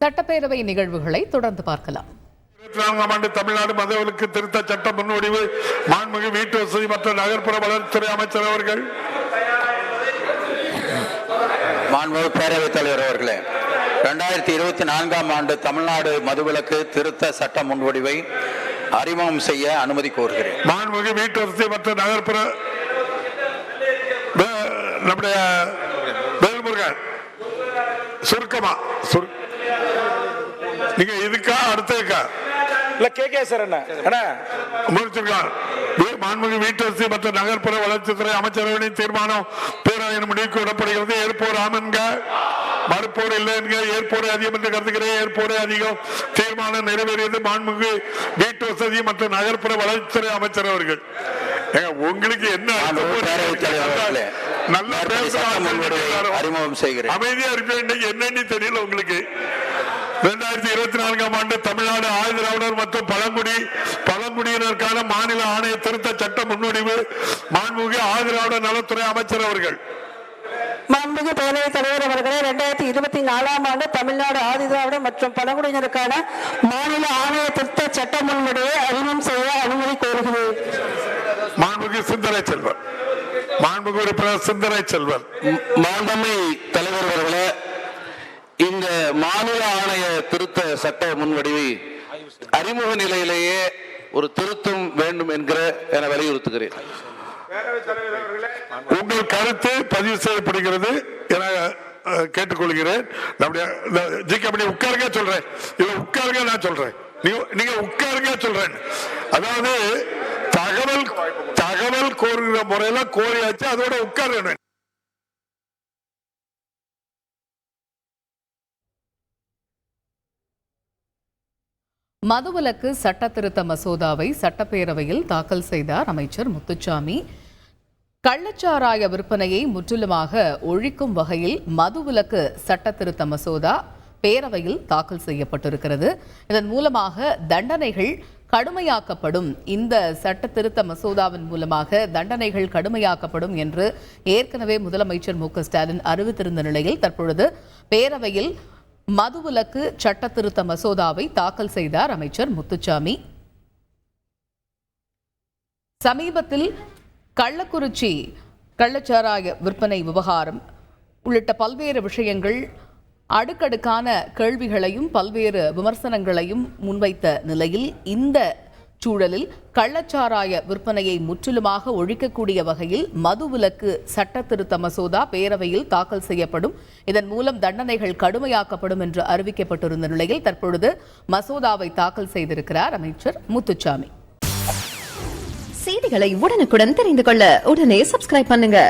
சட்டப்பேரவை நிகழ்வுகளை தொடர்ந்து பார்க்கலாம். ஆண்டு தமிழ்நாடு மதுவிலக்கு திருத்த சட்ட முன்வடிவு மாண்புமிகு வீட்டு வசதி மற்றும் நகர்ப்புற வளர்ச்சித்துறை அமைச்சர் அவர்கள். மாண்புமிகு பேரவைத் தலைவர் அவர்களே, 2024ஆம் ஆண்டு தமிழ்நாடு மதுவிலக்கு திருத்த சட்ட முன்வடிவை அறிமுகம் செய்ய அனுமதி கோருகிறேன். மாண்புமிகு வீட்டு வசதி மற்றும் நகர்ப்புற நம்முடைய வேல்முருகன் சுருக்கமா நீங்க இதுக்கா அடுத்ததுக்கா மாண்புமிகு வீட்டு மற்றும் நகர்ப்புற வளர்ச்சித்துறை அமைச்சரவையின் தீர்மானம் பேரவையின் முடிவுக்கு விடப்படுகிறது. ஏற்போர் ஆமன்க, மறுப்போர் இல்லை என்க, ஏற்போரை அதிகம் என்று கருதுகிறேன். ஏற்போரை அதிகம். தீர்மானம் நிறைவேறியது. மாண்புமிகு வீட்டு வசதி மற்றும் நகர்ப்புற வளர்ச்சித்துறை அமைச்சர் அவர்கள். உங்களுக்கு என்ன நல்லா அறிமுகம் செய்கிறேன். அமைதியா இருக்க என்னன்னு தெரியல உங்களுக்கு. 2024ஆம் ஆண்டு தமிழ்நாடு ஆதிதிராவிடர் மற்றும் பழங்குடியினருக்கான மாநில ஆணைய திருத்த சட்ட முன்வடிவு மாண்புமிகு ஆதிதிராவிடர் நலத்துறை அமைச்சர் அவர்கள். மாண்புமிகு பேரவைத் தலைவர் அவர்களே, 2024ஆம் ஆண்டு தமிழ்நாடு ஆதிதிராவிடர் மற்றும் பழங்குடியினருக்கான மாநில ஆணைய திருத்த சட்ட முன்வடிவை அறிமுகம் செய்ய அனுமதி கோருகிறேன். மாண்புமிகு சிந்தரை செல்வர். மாண்புமிகு உறுப்பினர் சிந்தரை செல்வர். மாண்புமிகு தலைவர் அவர்களே, இந்த மாநில ஆணைய திருத்த சட்ட முன்வடிவை அறிமுக நிலையிலேயே ஒரு திருத்தம் வேண்டும் என வலியுறுத்துகிறேன். உங்கள் கருத்து பதிவு செய்யப்படுகிறது என கேட்டுக்கொள்கிறேன். நம்முடைய உட்காருங்க சொல்றேன், உட்காருங்க நான் சொல்றேன், நீங்க உட்காருங்க சொல்றேன். அதாவது தகவல் கோருகிற முறையில கோரியாச்சு, அதோட உட்கார. மதுவிலக்கு சட்ட திருத்த மசோதாவை சட்டப்பேரவையில் தாக்கல் செய்தார் அமைச்சர் முத்துச்சாமி. கள்ளச்சாராய விற்பனையை முற்றிலுமாக ஒழிக்கும் வகையில் மதுவிலக்கு சட்ட திருத்த மசோதா பேரவையில் தாக்கல் செய்யப்பட்டிருக்கிறது. இதன் மூலமாக தண்டனைகள் கடுமையாக்கப்படும். இந்த சட்ட திருத்த மசோதாவின் மூலமாக தண்டனைகள் கடுமையாக்கப்படும் என்று ஏற்கனவே முதலமைச்சர் மு.க.ஸ்டாலின் அறிவித்திருந்த நிலையில் தற்பொழுது பேரவையில் மதுவிலக்கு சட்ட திருத்த மசோதாவை தாக்கல் செய்தார் அமைச்சர் முத்துச்சாமி. சமீபத்தில் கள்ளக்குறிச்சி கள்ளச்சாராய விற்பனை விவகாரம் உள்ளிட்ட பல்வேறு விஷயங்கள் அடுக்கடுக்கான கேள்விகளையும் பல்வேறு விமர்சனங்களையும் முன்வைத்த நிலையில் இந்த சூழலில் கள்ளச்சாராய விற்பனையை முற்றிலுமாக ஒழிக்கக்கூடிய வகையில் மதுவிலக்கு சட்ட திருத்த மசோதா பேரவையில் தாக்கல் செய்யப்படும். இதன் மூலம் தண்டனைகள் கடுமையாக்கப்படும் என்று அறிவிக்கப்பட்டிருந்த நிலையில் தற்பொழுது மசோதாவை தாக்கல் செய்திருக்கிறார் அமைச்சர் முத்துச்சாமி. செய்திகளை உடனுக்குடன் தெரிந்து கொள்ள உடனே சப்ஸ்கிரைப் பண்ணுங்க.